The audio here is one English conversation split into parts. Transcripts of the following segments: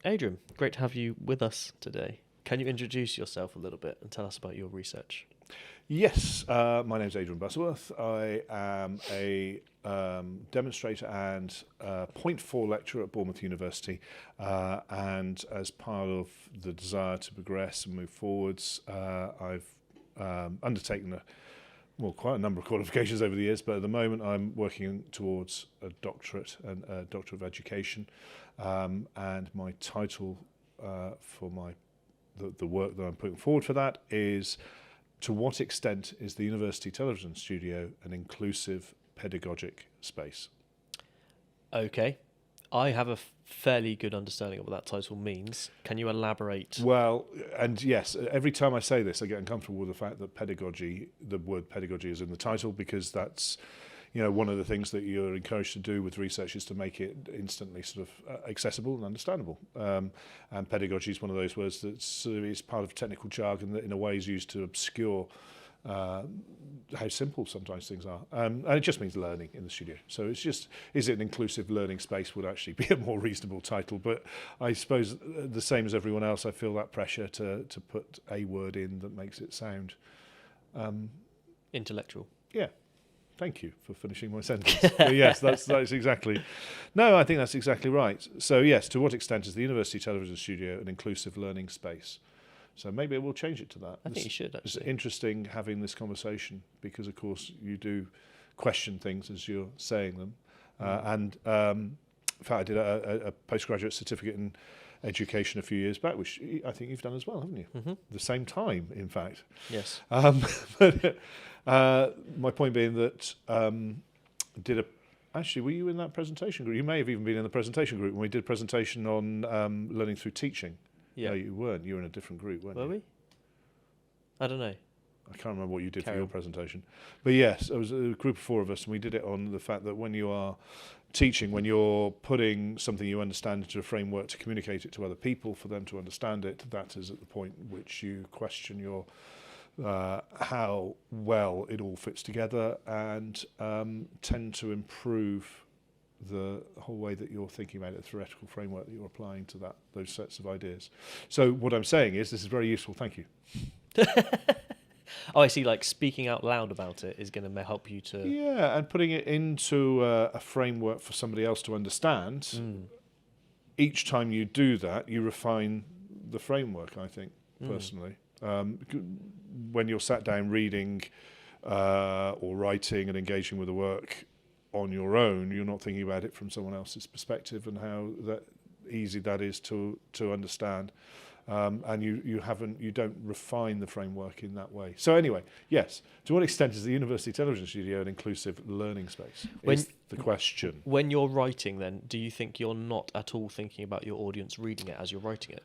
Adrian, great to have you with us today. Can you introduce yourself a little bit and tell us about your research? Yes, my name's Adrian Butterworth. I am a demonstrator and point 4 lecturer at Bournemouth University, and as part of the desire to progress and move forwards, I've undertaken quite a number of qualifications over the years, but at the moment I'm working towards a doctorate and a Doctor of Education, and my title for the work that I'm putting forward for that is: to what extent is the University Television Studio an inclusive pedagogic space? Okay. I have a fairly good understanding of what that title means. Can you elaborate? Well, and yes, every time I say this, I get uncomfortable with the fact that the word pedagogy is in the title, because that's, one of the things that you're encouraged to do with research is to make it instantly sort of accessible and understandable. And pedagogy is one of those words that sort of is part of technical jargon that in a way is used to obscure how simple sometimes things are. And it just means learning in the studio. So it's just, is it an inclusive learning space would actually be a more reasonable title. But I suppose the same as everyone else, I feel that pressure to put a word in that makes it sound Intellectual. Yeah. Thank you for finishing my sentence. Yes, that's exactly. No, I think that's exactly right. So yes, to what extent is the University Television Studio an inclusive learning space? So maybe we'll change it to that. I think you should, actually. It's interesting having this conversation because, of course, you do question things as you're saying them. In fact, I did a postgraduate certificate in education a few years back, which I think you've done as well, haven't you? Mm-hmm. The same time, in fact. Yes. But my point being that actually, were you in that presentation group? You may have even been in the presentation group when we did a presentation on learning through teaching. Yeah. No, you weren't. You were in a different group, weren't you? Were we? I don't know. I can't remember what you did Carry for your on. presentation. But yes, it was a group of 4 of us, and we did it on the fact that when you are teaching, when you're putting something you understand into a framework to communicate it to other people for them to understand it, that is at the point which you question your how well it all fits together, and tend to improve the whole way that you're thinking about it, the theoretical framework that you're applying to those sets of ideas. So what I'm saying is this is very useful. Thank you. Oh, I see. Like speaking out loud about it is going to help you to. Yeah, and putting it into a framework for somebody else to understand. Each time you do that, you refine the framework, I think, personally. When you're sat down reading or writing and engaging with the work on your own, you're not thinking about it from someone else's perspective and how easy that is to understand. And you don't refine the framework in that way. So anyway, yes, to what extent is the University Television Studio an inclusive learning space? Is the question. When you're writing, then, do you think you're not at all thinking about your audience reading it as you're writing it?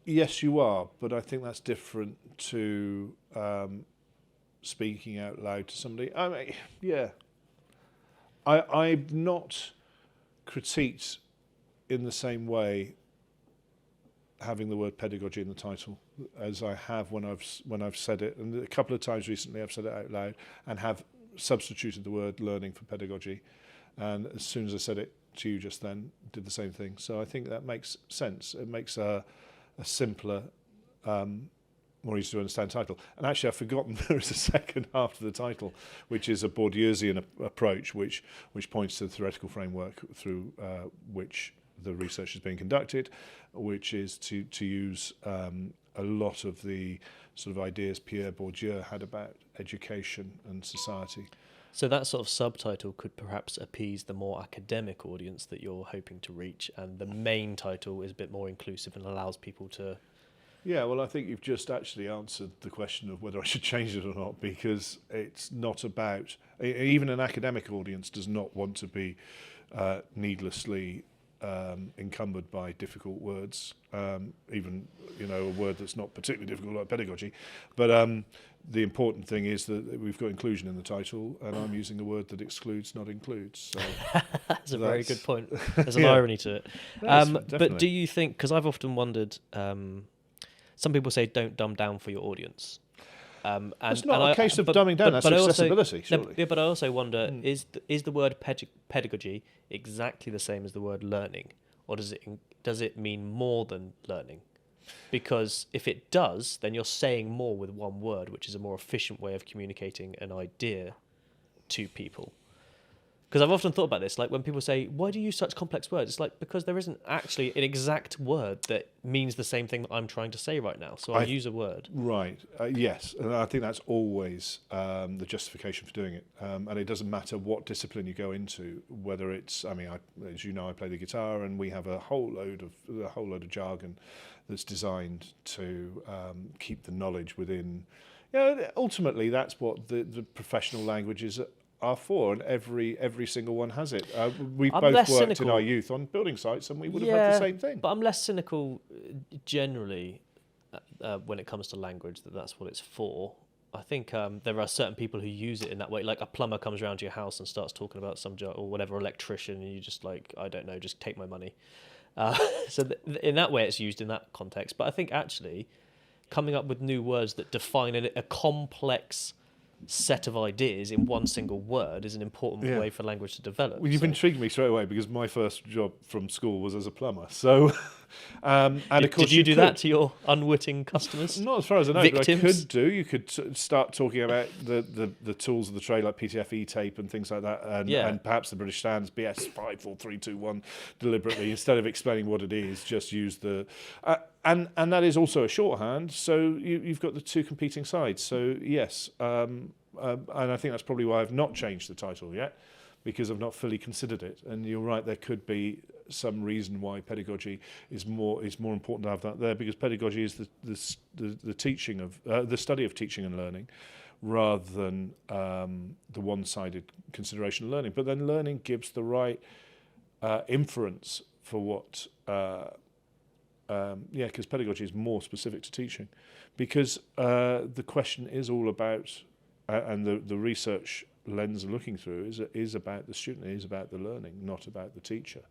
Yes, you are, but I think that's different to speaking out loud to somebody. I mean, yeah. I've not critiqued in the same way having the word pedagogy in the title as I have when I've said it, and a couple of times recently I've said it out loud and have substituted the word learning for pedagogy, and as soon as I said it to you just then, did the same thing. So I think that makes sense. It makes a simpler, more easy to understand title. And actually I've forgotten there is a second half to the title, which is a Bourdieusian approach, which points to the theoretical framework through which the research is being conducted, which is to use a lot of the sort of ideas Pierre Bourdieu had about education and society. So that sort of subtitle could perhaps appease the more academic audience that you're hoping to reach, and the main title is a bit more inclusive and allows people to... Yeah, well, I think you've just actually answered the question of whether I should change it or not, because it's not about... Even an academic audience does not want to be needlessly encumbered by difficult words, even a word that's not particularly difficult like pedagogy. But the important thing is that we've got inclusion in the title, and I'm using a word that excludes, not includes. So that's a very good point. There's an irony to it. But do you think, because I've often wondered, some people say don't dumb down for your audience. It's not a case of dumbing down, that's accessibility, surely. Yeah, but I also wonder, is the word pedagogy exactly the same as the word learning? or does it mean more than learning? Because if it does, then you're saying more with one word, which is a more efficient way of communicating an idea to people. Because I've often thought about this, like when people say, why do you use such complex words? It's like, because there isn't actually an exact word that means the same thing that I'm trying to say right now. So I use a word. Right. Yes. And I think that's always the justification for doing it. And it doesn't matter what discipline you go into, whether it's, as you know, I play the guitar, and we have a whole load of jargon that's designed to keep the knowledge within. Ultimately, that's what the professional languages are for, and every single one has it. We've both worked cynical in our youth on building sites, and we would have had the same thing. But I'm less cynical generally when it comes to language, that's what it's for. I think there are certain people who use it in that way. Like a plumber comes around to your house and starts talking about some job, or whatever, electrician, and you just like, I don't know, just take my money. So in that way, it's used in that context. But I think actually coming up with new words that define a complex set of ideas in one single word is an important way for language to develop. Well, you've intrigued me straight away, because my first job from school was as a plumber. So, and of course, did you do that to your unwitting customers? Not as far as I know, Victims? but I could do. You could start talking about the tools of the trade, like PTFE tape and things like that, and perhaps the British standards BS 54321 deliberately, instead of explaining what it is, just use the. And that is also a shorthand, so you've got the two competing sides. So yes, and I think that's probably why I've not changed the title yet, because I've not fully considered it. And you're right, there could be some reason why pedagogy is more important to have that there, because pedagogy is the teaching of the study of teaching and learning, rather than the one-sided consideration of learning. But then learning gives the right inference for what. Because pedagogy is more specific to teaching, because the question is all about, and the research lens looking through is about the student, is about the learning, not about the teacher.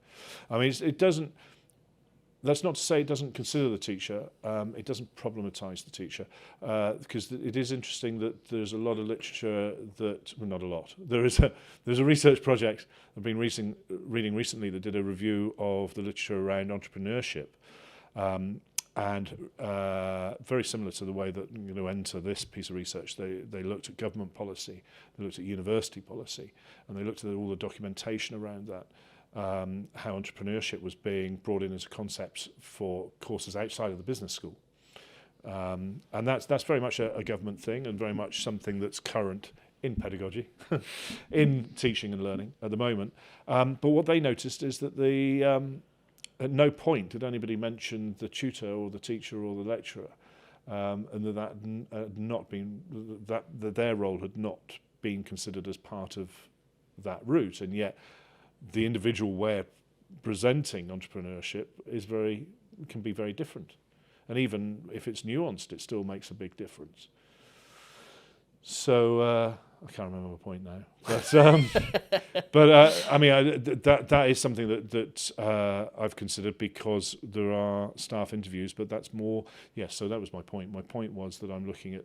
I mean, it doesn't. That's not to say it doesn't consider the teacher. It doesn't problematize the teacher, because it is interesting that there's a lot of literature that, well, not a lot. There's a research project I've been reading recently that did a review of the literature around entrepreneurship. And very similar to the way that enter this piece of research, they looked at government policy, they looked at university policy, and they looked at all the documentation around that, how entrepreneurship was being brought in as a concept for courses outside of the business school. And that's very much a government thing, and very much something that's current in pedagogy, in teaching and learning at the moment. But what they noticed is that at no point did anybody mention the tutor or the teacher or the lecturer, and that had not been that their role had not been considered as part of that route, and yet the individual way of presenting entrepreneurship can be very different, and even if it's nuanced, it still makes a big difference. So I can't remember my point now, but that is something that I've considered, because there are staff interviews, but that's more. Yes, so that was my point. My point was that I'm looking at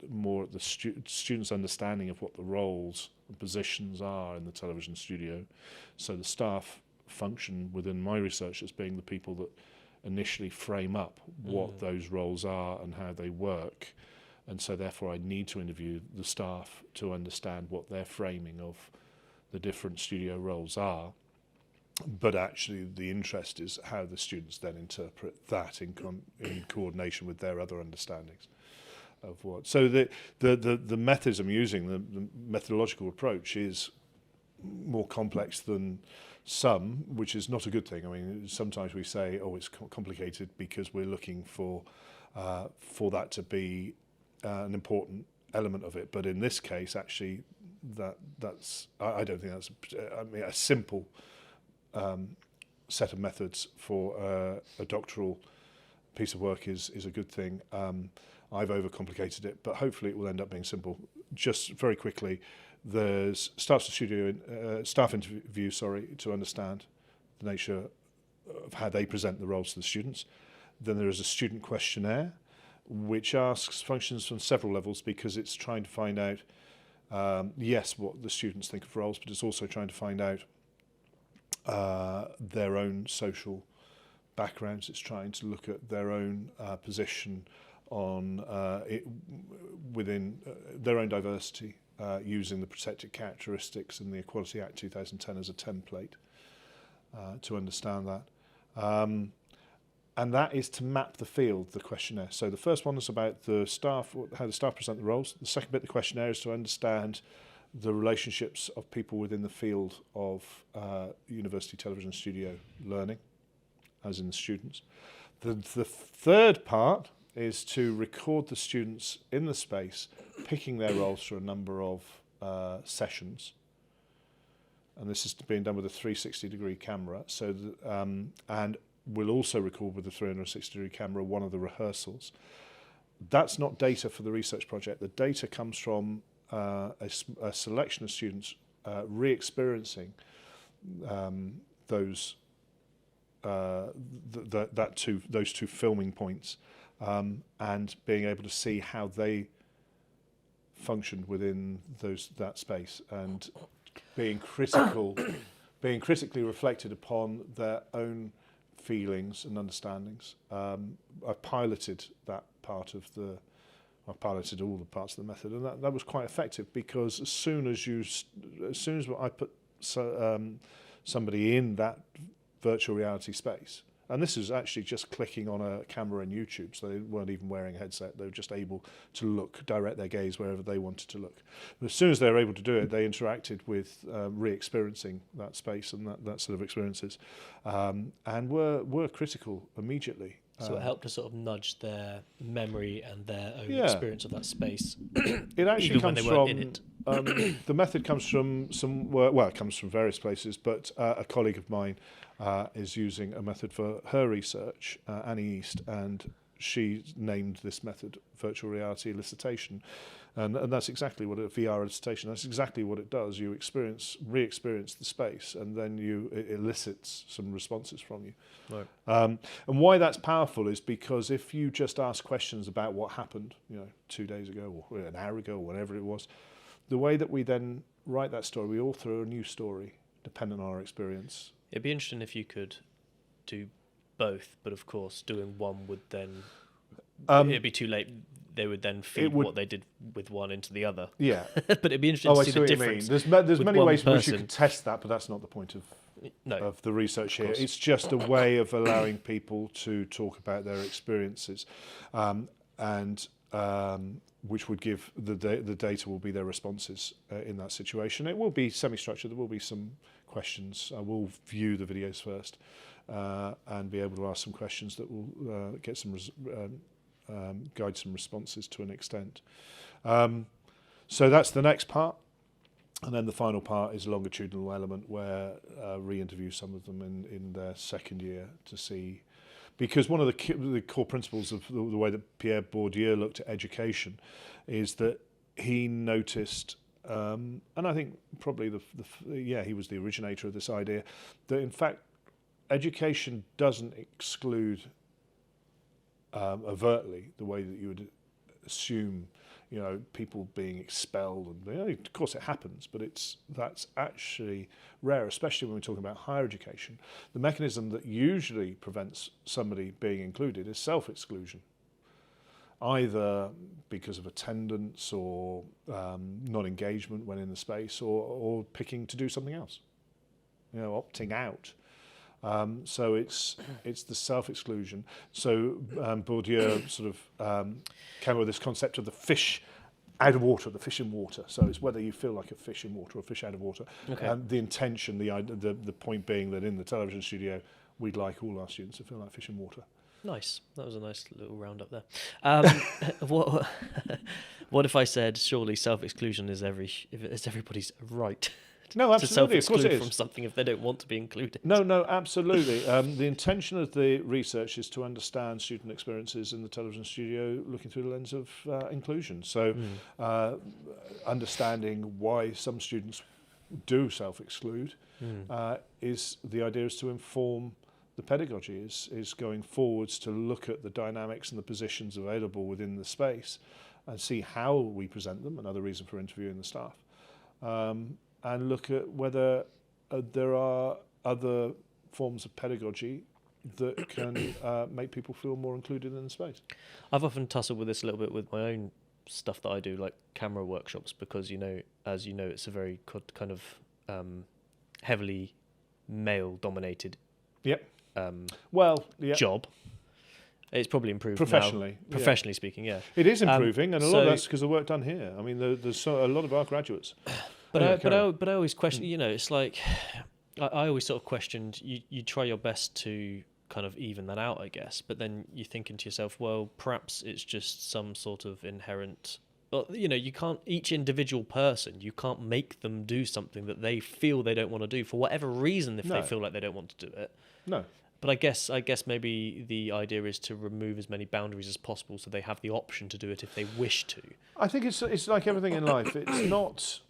more at the students' understanding of what the roles and positions are in the television studio. So the staff function within my research as being the people that initially frame up what those roles are and how they work. And so therefore I need to interview the staff to understand what their framing of the different studio roles are. But actually the interest is how the students then interpret that in coordination with their other understandings of what. So the methods I'm using, the methodological approach, is more complex than some, which is not a good thing. I mean, sometimes we say, oh, it's complicated because we're looking for that to be an important element of it, but in this case, actually, that's I don't think that's a simple set of methods for a doctoral piece of work is a good thing. I've overcomplicated it, but hopefully it will end up being simple. Just very quickly, there's staff interview, to understand the nature of how they present the roles to the students. Then there is a student questionnaire, which functions from several levels, because it's trying to find out, what the students think of roles, but it's also trying to find out their own social backgrounds. It's trying to look at their own position on within their own diversity, using the protected characteristics in the Equality Act 2010 as a template to understand that. And that is to map the field, the questionnaire. So the first one is about the staff, how the staff present the roles. The second bit of the questionnaire is to understand the relationships of people within the field of university television studio learning, as in the students. The third part is to record the students in the space, picking their roles through a number of sessions. And this is being done with a 360-degree camera. So, and we'll also record with a 360-degree camera one of the rehearsals. That's not data for the research project. The data comes from a selection of students re-experiencing those two filming points, and being able to see how they functioned within that space, and being critically reflected upon their own feelings and understandings. I've piloted all the parts of the method, and that was quite effective, because as soon as I put somebody in that virtual reality space, and this is actually just clicking on a camera in YouTube, so they weren't even wearing a headset, they were just able to direct their gaze wherever they wanted to look. But as soon as they were able to do it, they interacted with re-experiencing that space and that sort of experiences, and were critical immediately. So it helped to sort of nudge their memory and their own experience of that space. It actually comes from in it. The method comes from it comes from various places, but a colleague of mine is using a method for her research, Annie East, and she named this method virtual reality elicitation. And that's exactly what VR elicitation, that's exactly what it does. You re-experience the space, and then it elicits some responses from you. Right. And why that's powerful is because if you just ask questions about what happened, 2 days ago or an hour ago or whatever it was, the way that we then write that story, we author a new story dependent on our experience. It'd be interesting if you could do both, but of course doing one would then it'd be too late. They would then feed what they did with one into the other. Yeah. But it'd be interesting to see the difference. There's many ways in which you could test that, but that's not the point of the research here. It's just a way of allowing people to talk about their experiences, and which would give the data will be their responses in that situation. It will be semi-structured. There will be some questions. I will view the videos first and be able to ask some questions that will get some guide some responses to an extent. So that's the next part. And then the final part is a longitudinal element where re-interview some of them in their second year to see. Because one of the core principles of the way that Pierre Bourdieu looked at education is that he noticed, and I think probably he was the originator of this idea, that in fact education doesn't exclude overtly the way that you would assume, people being expelled, and of course it happens, but that's actually rare, especially when we're talking about higher education. The mechanism that usually prevents somebody being included is self-exclusion, either because of attendance or non-engagement when in the space, or picking to do something else, opting out. So it's the self-exclusion. So Bourdieu sort of came up with this concept of the fish out of water, the fish in water. So it's whether you feel like a fish in water or a fish out of water. Okay. And the intention, the point being that in the television studio, we'd like all our students to feel like fish in water. Nice. That was a nice little roundup there. What if I said, surely self-exclusion is everybody's right? No, absolutely. To self-exclude from something if they don't want to be included. No, absolutely. The intention of the research is to understand student experiences in the television studio looking through the lens of inclusion. So understanding why some students do self-exclude is to inform the pedagogy, is going forwards to look at the dynamics and the positions available within the space and see how we present them, another reason for interviewing the staff. And look at whether there are other forms of pedagogy that can make people feel more included in the space. I've often tussled with this a little bit with my own stuff that I do, like camera workshops, because as you know, it's a very kind of heavily male-dominated Yep. job. It's probably improved professionally. now, professionally speaking. Yeah, it is improving, and a lot of so- that's because of work done here. I mean, there's a lot of our graduates. But Anyway, carry on. I always question. It's like I always sort of questioned. You try your best to kind of even that out, I guess. But then you're thinking to yourself, well, perhaps it's just some sort of inherent. Well, you can't. Each individual person, you can't make them do something that they feel they don't want to do for whatever reason. If No. they feel like they don't want to do it. No. But I guess maybe the idea is to remove as many boundaries as possible, so they have the option to do it if they wish to. I think it's like everything in life. It's not.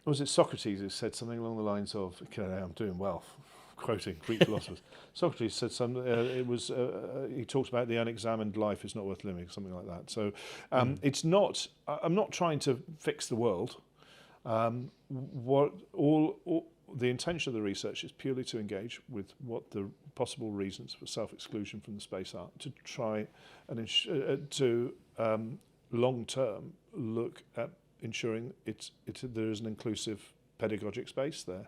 Was it Socrates who said something along the lines of, okay, I'm doing well, quoting Greek philosophers. Socrates said something, he talks about the unexamined life is not worth living, something like that. So it's not, I'm not trying to fix the world. The intention of the research is purely to engage with what the possible reasons for self-exclusion from the space are, to try and long term look at ensuring there is an inclusive pedagogic space there.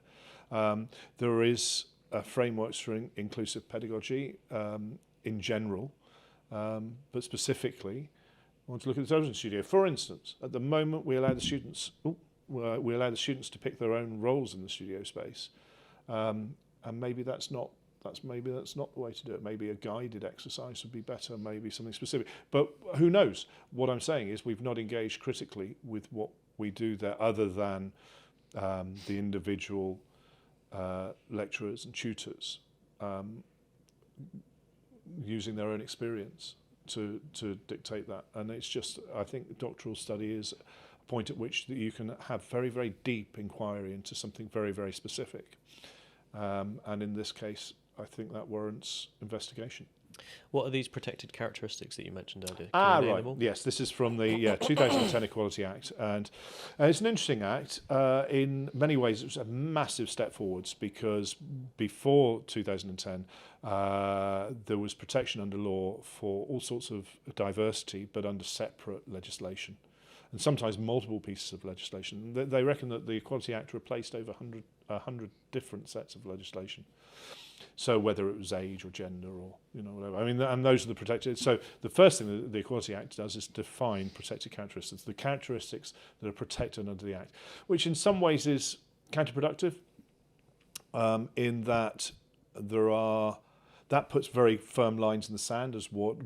There is frameworks for inclusive pedagogy in general, but specifically, I want to look at the television studio. For instance, at the moment, we allow the students to pick their own roles in the studio space, and maybe that's not the way to do it. Maybe a guided exercise would be better, maybe something specific. But who knows? What I'm saying is we've not engaged critically with what we do there, other than the individual lecturers and tutors using their own experience to dictate that. And it's just, I think doctoral study is a point at which that you can have very, very deep inquiry into something very, very specific. And in this case, I think that warrants investigation. What are these protected characteristics that you mentioned earlier? Right. Yes, this is from the 2010 Equality Act, and it's an interesting act. In many ways, it was a massive step forwards, because before 2010, there was protection under law for all sorts of diversity, but under separate legislation, and sometimes multiple pieces of legislation. They reckon that the Equality Act replaced over 100 different sets of legislation. So whether it was age or gender or whatever, I mean, and those are the protected. So the first thing that the Equality Act does is define protected characteristics, the characteristics that are protected under the Act, which in some ways is counterproductive, in that that puts very firm lines in the sand as what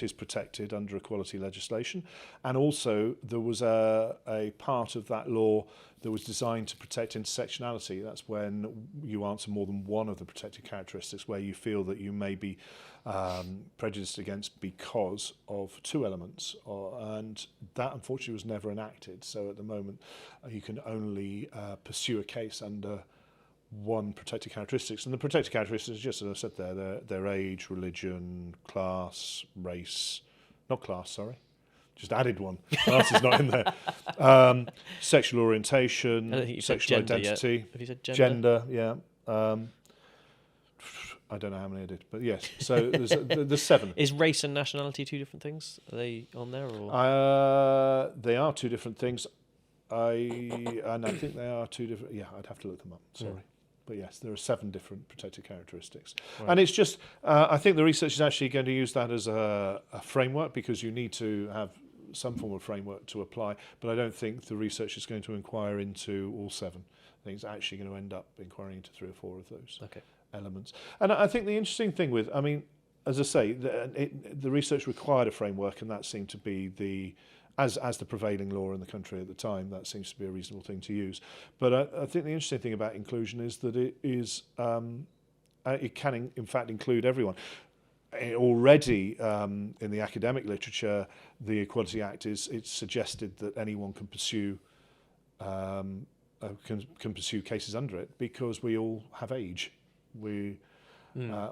is protected under equality legislation. And also there was a part of that law that was designed to protect intersectionality. That's when you answer more than one of the protected characteristics where you feel that you may be prejudiced against because of two elements. And that unfortunately was never enacted. So at the moment you can only pursue a case under one protected characteristics, and the protected characteristics, just as I said there, their age, religion, class, race, not class, sorry, just added one. Class is not in there. Sexual orientation, sexual identity. Yet. Have you said gender? Gender, yeah. I don't know how many I did, but yes. So there's 7. Is race and nationality two different things? Are they on there, or? They are two different things. I think they are two different. Yeah, I'd have to look them up. Sorry. Yeah. But yes, there are 7 different protected characteristics. Right. And it's just, I think the research is actually going to use that as a framework, because you need to have some form of framework to apply. But I don't think the research is going to inquire into all 7. I think it's actually going to end up inquiring into 3 or 4 of those elements. And I think the interesting thing with, I mean, as I say, the research required a framework, and that seemed to be as the prevailing law in the country at the time, that seems to be a reasonable thing to use. But I think the interesting thing about inclusion is that it can in fact include everyone. Already in the academic literature, the Equality Act it's suggested that anyone can pursue cases under it, because we all have age. We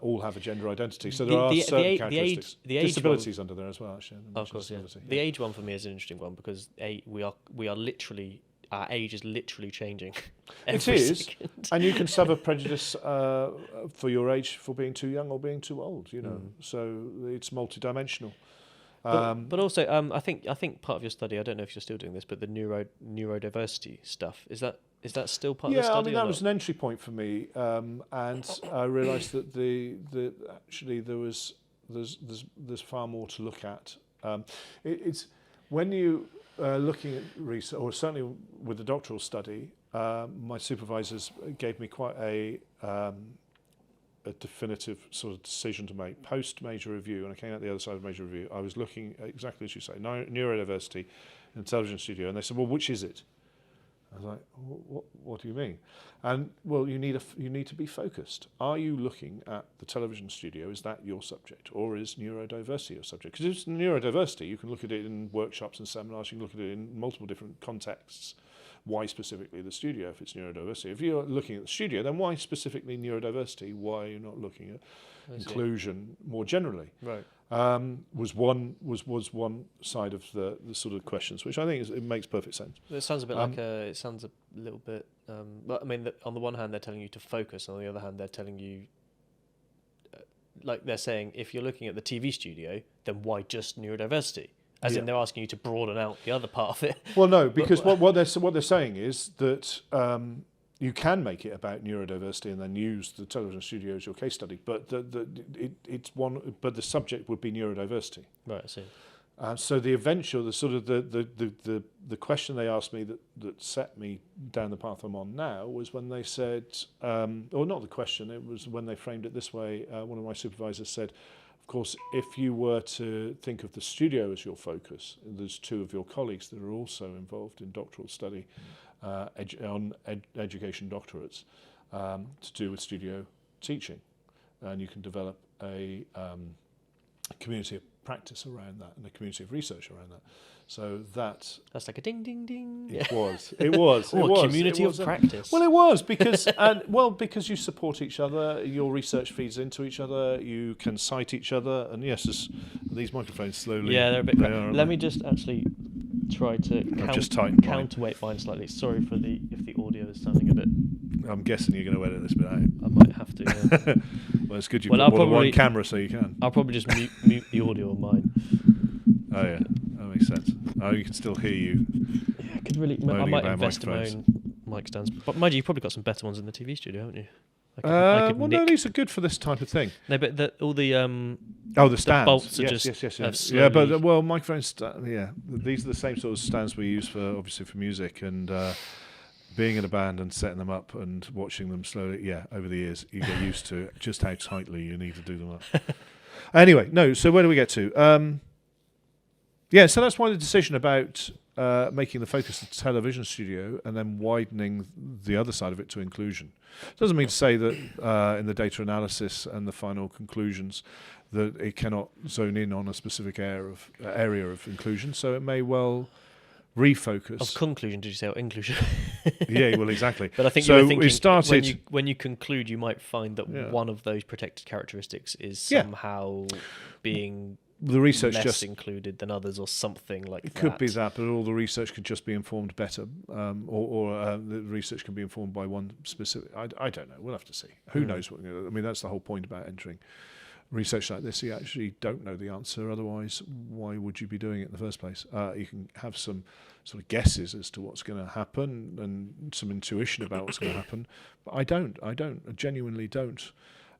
all have a gender identity, so there are certain characteristics. Disabilities under there as well, actually. Of course, yeah. The age one for me is an interesting one, because we are literally our age is literally changing. It every is, second. and you can suffer prejudice for your age for being too young or being too old. So it's multidimensional. But also, I think part of your study, I don't know if you're still doing this, but the neurodiversity stuff, is that still part of the Yeah, study? I mean that was an entry point for me, and I realised that the actually there's far more to look at. It's when you looking at research, or certainly with the doctoral study, my supervisors gave me quite a definitive sort of decision to make post major review, and I came out the other side of major review. I was looking at exactly as you say, neurodiversity in a television studio, and they said, "Well, which is it?" I was like, "What do you mean?" And well, you need to be focused. Are you looking at the television studio? Is that your subject, or is neurodiversity your subject? Because if it's neurodiversity, you can look at it in workshops and seminars. You can look at it in multiple different contexts. Why specifically the studio if it's neurodiversity? If you're looking at the studio, then why specifically neurodiversity? Why are you not looking at inclusion more generally? Right. Was one side of the sort of questions, which I think it makes perfect sense. It sounds a bit it sounds a little bit. But I mean, on the one hand, they're telling you to focus, and on the other hand, they're telling you, like they're saying, if you're looking at the TV studio, then why just neurodiversity? As in, they're asking you to broaden out the other part of it. Well, no, because what they're saying is that you can make it about neurodiversity and then use the television studio as your case study, but the subject would be neurodiversity. Right, I see. So the eventual, the question they asked me that set me down the path I'm on now was when they said, or not the question, it was when they framed it this way. One of my supervisors said, of course, if you were to think of the studio as your focus, there's two of your colleagues that are also involved in doctoral study on education doctorates to do with studio teaching. And you can develop a community of practice around that and a community of research around that. So that's like a ding, ding, ding. It was. A community of practice. Well, it was because because you support each other, your research feeds into each other, you can cite each other, and yes, these microphones slowly. Yeah, they're a bit. Let me just actually try to counterweight mine slightly. Sorry for if the audio is sounding a bit. I'm guessing you're going to edit this bit out. I might have to. Yeah. Well, it's good you've got more than one camera, so you can. I'll probably just mute the audio on mine. Oh yeah, that makes sense. Oh, you can still hear you. Yeah, I could really. I might invest in my own mic stands. But mind you, you've probably got some better ones in the TV studio, haven't you? No, these are good for this type of thing. No, but all the the stands. The bolts are yes. Yeah, but microphones. These are the same sort of stands we use for music and. Being in a band and setting them up and watching them slowly, over the years, you get used to just how tightly you need to do them up. Anyway, so where do we get to? So that's why the decision about making the focus the television studio and then widening the other side of it to inclusion. Doesn't mean to say that in the data analysis and the final conclusions that it cannot zone in on a specific area of inclusion, so it may well refocus. Of conclusion, did you say, or inclusion? Yeah, well, exactly. But I think so you were thinking we started when you conclude, you might find that one of those protected characteristics is somehow being the research less just included than others, or something like that. It could be that, but all the research could just be informed better, or the research can be informed by one specific. I don't know. We'll have to see. Who knows what? I mean, that's the whole point about entering research like this. You actually don't know the answer. Otherwise, why would you be doing it in the first place? You can have some sort of guesses as to what's going to happen and some intuition about what's going to happen. But I genuinely don't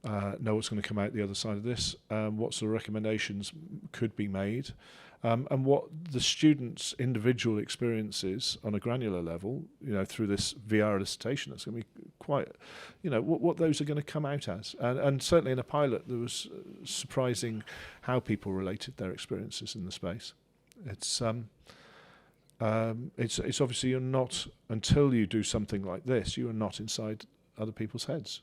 know what's going to come out the other side of this. What sort of recommendations could be made, and what the students' individual experiences on a granular level, through this VR elicitation, that's going to be quite, what those are going to come out as. And certainly in a pilot, there was surprising how people related their experiences in the space. It's obviously you're not, until you do something like this, you are not inside other people's heads.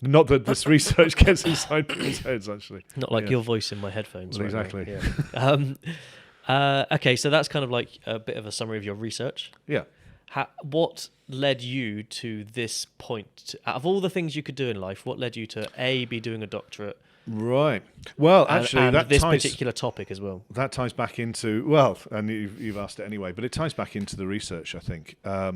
Not that this research gets inside people's heads, actually. Not like your voice in my headphones. Well, right exactly. Yeah. Okay, so that's kind of like a bit of a summary of your research. Yeah. What led you to this point? Out of all the things you could do in life, what led you to be doing a doctorate? Right. Well, actually, and that this ties, particular topic as well. that ties back into, well, and you've asked it anyway, but it ties back into the research, I think. I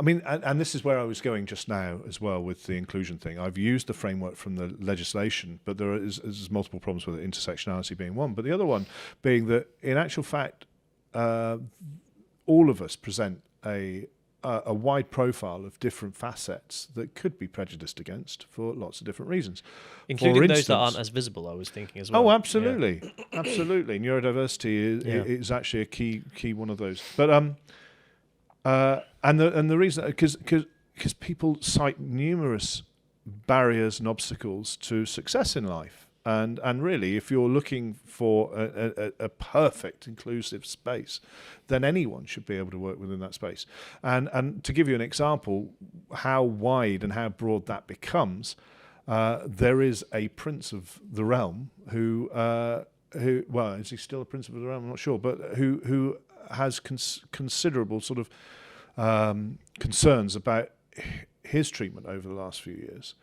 mean, and this is where I was going just now as well with the inclusion thing. I've used the framework from the legislation, but there's multiple problems with it, intersectionality being one. But the other one being that, in actual fact, all of us present a wide profile of different facets that could be prejudiced against for lots of different reasons. Including For those instance, that aren't as visible, I was thinking as well. oh, absolutely, absolutely. Neurodiversity is actually a key one of those. But and the reason, because people cite numerous barriers and obstacles to success in life. And really, if you're looking for a perfect inclusive space, then anyone should be able to work within that space. And to give you an example, how wide and how broad that becomes, there is a prince of the realm who well, is he still a prince of the realm? I'm not sure, but who has considerable sort of concerns about his treatment over the last few years.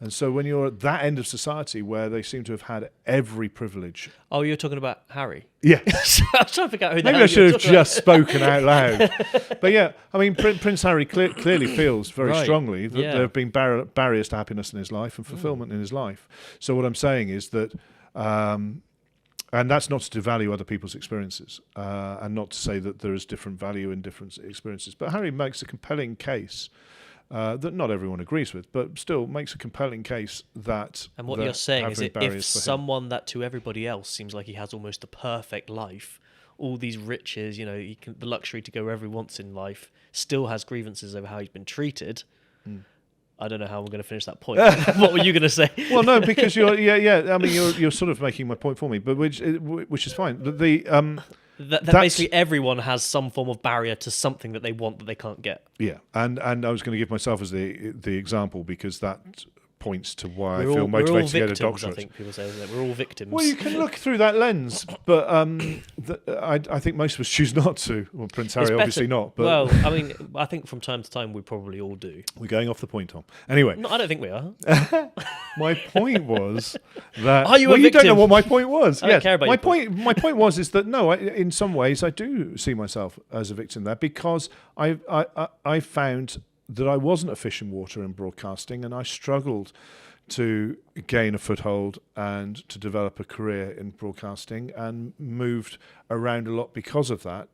And so when you're at that end of society where they seem to have had every privilege. Oh, you're talking about Harry? Yeah. I was trying to figure out who the Maybe hell I should you have were just spoken out loud. But yeah, I mean, Prince Harry clearly feels very Right. strongly that Yeah. there have been barriers to happiness in his life and fulfillment in his life. So what I'm saying is that, and that's not to devalue other people's experiences, and not to say that there is different value in different experiences. But Harry makes a compelling case that not everyone agrees with, but still makes a compelling case that. And what that you're saying is having that barriers if for him- someone that to everybody else seems like he has almost the perfect life, all these riches, he can, the luxury to go wherever he wants in life, still has grievances over how he's been treated. I don't know how we're going to finish that point. What were you going to say? Well, no, because I mean, you're sort of making my point for me, but which is fine. But That basically everyone has some form of barrier to something that they want that they can't get. yeah, and I was going to give myself as the example because that points to why I feel we're all motivated to get a victims, doctorate. I think people say, isn't it? We're all victims. Well, you can look through that lens, but I think most of us choose not to. Well, Prince Harry It's better- obviously not, but well, I mean, I think from time to time we probably all do. we're going off the point, Tom. Anyway, No, I don't think we are. my point was that. Are you a well, you don't know victim? what my point was. I don't Yes, care about my your point. My point was is that no, in some ways I do see myself as a victim there because I found that I wasn't a fish in water in broadcasting, and I struggled to gain a foothold and to develop a career in broadcasting, and moved around a lot because of that,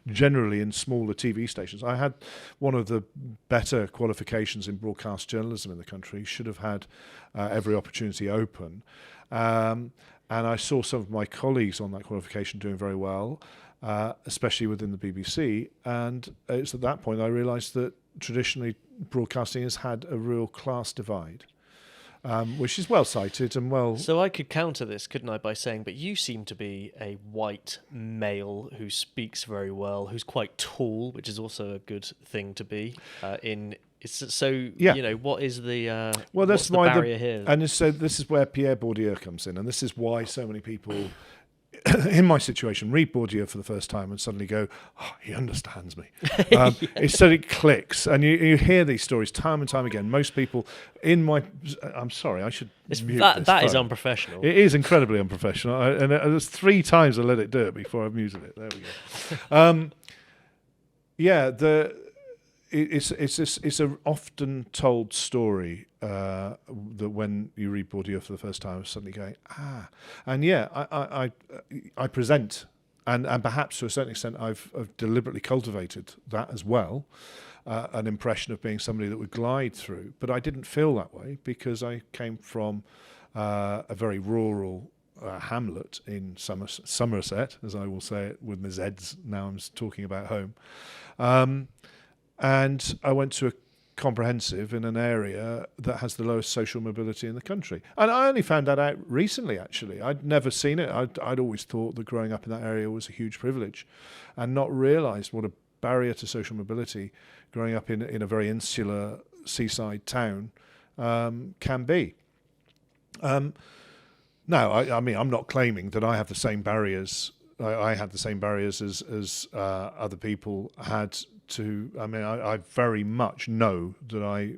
generally in smaller TV stations. I had one of the better qualifications in broadcast journalism in the country, should have had every opportunity open. And I saw some of my colleagues on that qualification doing very well, especially within the BBC. And it's at that point I realised that traditionally broadcasting has had a real class divide. Which is well cited and well. So I could counter this, couldn't I, by saying, but you seem to be a white male who speaks very well, who's quite tall, which is also a good thing to be. Yeah. What is the Well, what's that's the why barrier here? And so this is where Pierre Bourdieu comes in, and this is why so many people in my situation read Bourdieu for the first time and suddenly go, "Oh, he understands me." It's so it clicks, and you hear these stories time and time again. Most people I'm sorry, I should mute this That is phone. unprofessional. It is incredibly unprofessional, and there's 3 times I let it do it before I've muted it. There we go. It's an often told story that when you read Bourdieu for the first time, I'm suddenly going, and I present, and perhaps to a certain extent I've deliberately cultivated that as well, an impression of being somebody that would glide through, but I didn't feel that way because I came from a very rural hamlet in Somerset, as I will say it with my Z's. Now I'm talking about home. And I went to a comprehensive in an area that has the lowest social mobility in the country. And I only found that out recently, actually. I'd never seen it. I'd always thought that growing up in that area was a huge privilege and not realised what a barrier to social mobility growing up in a very insular seaside town can be. Now, I mean, I'm not claiming that I have the same barriers I had the same barriers as other people had to. I mean, I very much know that I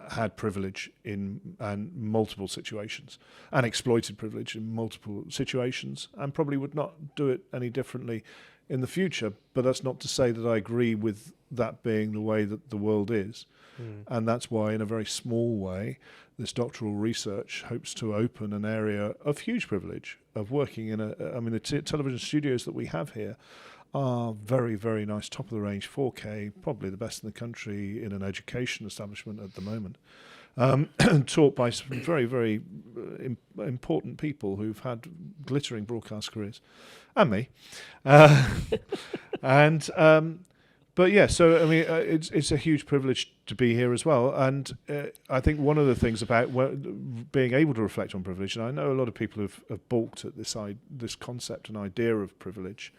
had privilege in multiple situations and exploited privilege in multiple situations, and probably would not do it any differently in the future. But that's not to say that I agree with that being the way that the world is. And that's why, in a very small way, this doctoral research hopes to open an area of huge privilege of working in the television studios that we have here are very, very nice, top-of-the-range 4K, probably the best in the country in an education establishment at the moment, taught by some very, very important people who've had glittering broadcast careers, and me. But yeah, so I mean, it's a huge privilege to be here as well, and I think one of the things about being able to reflect on privilege, and I know a lot of people have balked at this concept and idea of privilege,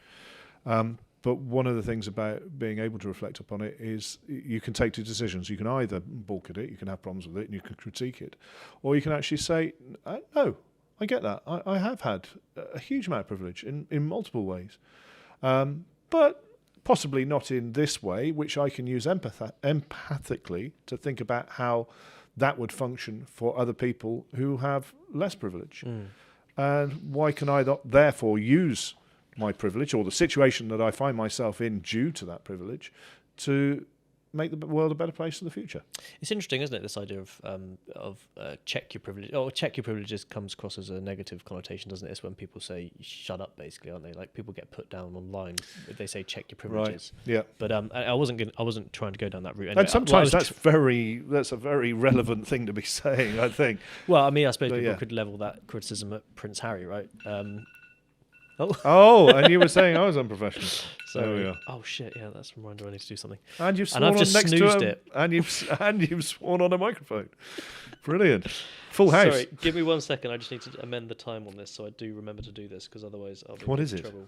but one of the things about being able to reflect upon it is you can take two decisions. You can either balk at it, you can have problems with it, and you can critique it, or you can actually say, no, I get that. I have had a huge amount of privilege in multiple ways, but possibly not in this way, which I can use empathically to think about how that would function for other people who have less privilege. And why can I not therefore use my privilege or the situation that I find myself in due to that privilege to make the world a better place for the future? It's interesting, isn't it, this idea of check your privilege, or check your privileges comes across as a negative connotation, doesn't it? It's when people say shut up, basically, aren't they? Like, people get put down online if they say check your privileges. Right. Yeah. But I wasn't trying to go down that route. Anyway, and sometimes that's a very relevant thing to be saying, I think. Well, I mean, I suppose people could level that criticism at Prince Harry, right? And you were saying I was unprofessional. So there we are. Oh shit! Yeah, that's a reminder. I need to do something. And you've sworn I've just next snoozed to it. And you've sworn on a microphone. Brilliant. Full house. Sorry, give me 1 second. I just need to amend the time on this so I do remember to do this, because otherwise I'll be in trouble.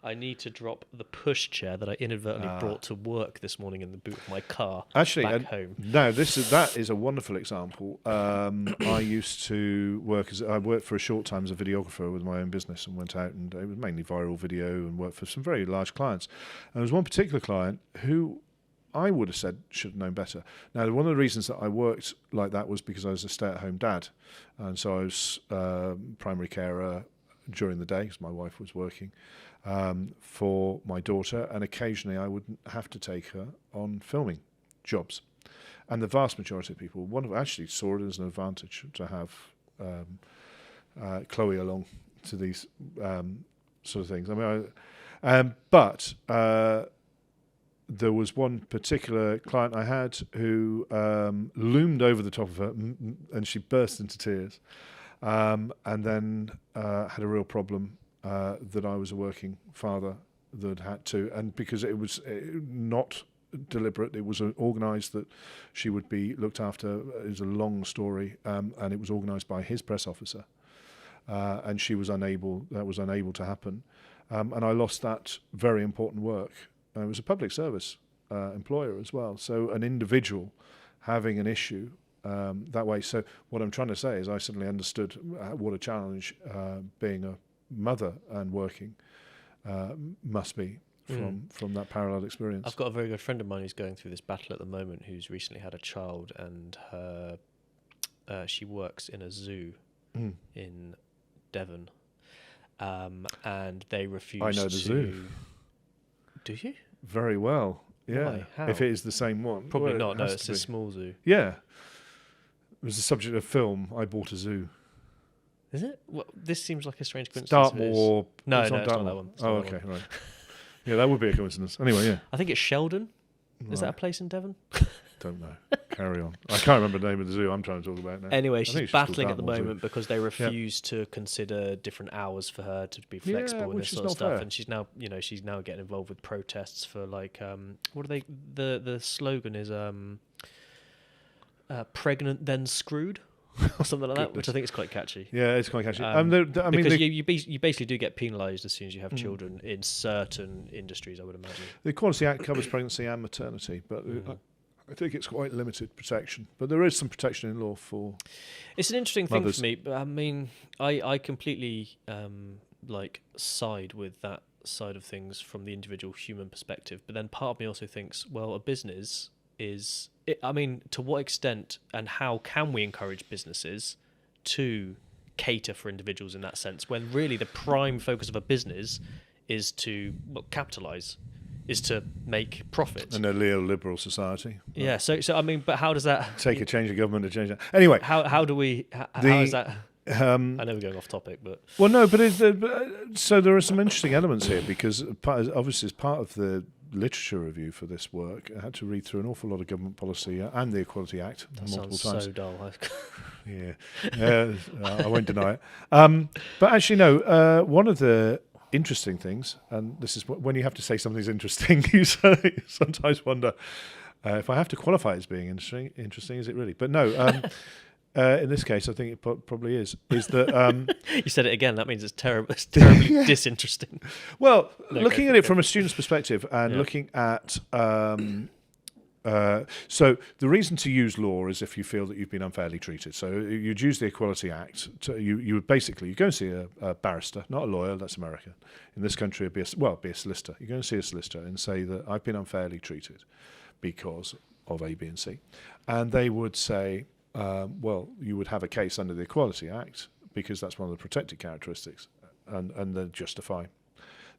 I need to drop the push chair that I inadvertently brought to work this morning in the boot of my car. Actually, back home. No, that is a wonderful example. I used to I worked for a short time as a videographer with my own business, and went out, and it was mainly viral video, and worked for some very large clients. And there was one particular client who I would have said should have known better. Now, one of the reasons that I worked like that was because I was a stay-at-home dad, and so I was primary carer during the day because my wife was working. For my daughter, and occasionally I would have to take her on filming jobs. And the vast majority of people actually saw it as an advantage to have Chloe along to these sort of things. I mean, but there was one particular client I had who loomed over the top of her, and she burst into tears, and then had a real problem. That I was a working father that had to, and because it was not deliberate, it was organised that she would be looked after. It was a long story, and it was organised by his press officer, and she was unable. That was unable to happen, and I lost that very important work. It was a public service employer as well, so an individual having an issue that way. So what I'm trying to say is, I suddenly understood what a challenge being a mother and working must be from that parallel experience. I've got a very good friend of mine who's going through this battle at the moment, who's recently had a child, and she works in a zoo in Devon, and they refuse to... I know the zoo. Do you? Very well, yeah. Why? How? If it is the same one. Probably well, not, no, it's a small zoo. Yeah. It was the subject of film, I Bought a Zoo. Is it? Well, this seems like a strange coincidence. Dartmoor. No, it's not that one. Oh, okay, right. Yeah, that would be a coincidence. Anyway, yeah. I think it's Sheldon. Right. Is that a place in Devon? Don't know. Carry on. I can't remember the name of the zoo I'm trying to talk about now. Anyway, she's battling at the Dartmoor moment because they refuse to consider different hours for her to be flexible and this sort of stuff. Fair. And she's now getting involved with protests for, like, what are they? The slogan is "Pregnant then screwed." Or something like that, which I think is quite catchy. Yeah, it's quite catchy. Because you basically do get penalised as soon as you have children in certain industries, I would imagine. The Equality Act covers pregnancy and maternity, but I think it's quite limited protection. But there is some protection in law for... It's an interesting mothers. thing for me. I mean, I completely like side with that side of things from the individual human perspective, but then part of me also thinks, well, a business is I mean, to what extent and how can we encourage businesses to cater for individuals in that sense, when really the prime focus of a business is to capitalize, is to make profit. In a neoliberal society. Yeah. So I mean, but how does that take a change of government to change that? Anyway, how do we? How is that? I know we're going off topic, but well, no, but so there are some interesting elements here, because obviously as part of the literature review for this work, I had to read through an awful lot of government policy and the Equality Act multiple times. So dull. Yeah, I won't deny it. But actually, no. One of the interesting things, and this is when you have to say something's interesting, you sometimes wonder if I have to qualify it as being interesting. Interesting, is it really? But no. In this case, I think it probably is that... you said it again. That means it's terribly disinteresting. Well, looking at it from a student's perspective and looking at... so the reason to use law is if you feel that you've been unfairly treated. So you'd use the Equality Act. You would basically... You go and see a barrister, not a lawyer, that's America. In this country, it'd be a solicitor. You go and see a solicitor and say that I've been unfairly treated because of A, B and C. And they would say... well, you would have a case under the Equality Act because that's one of the protected characteristics, and then justify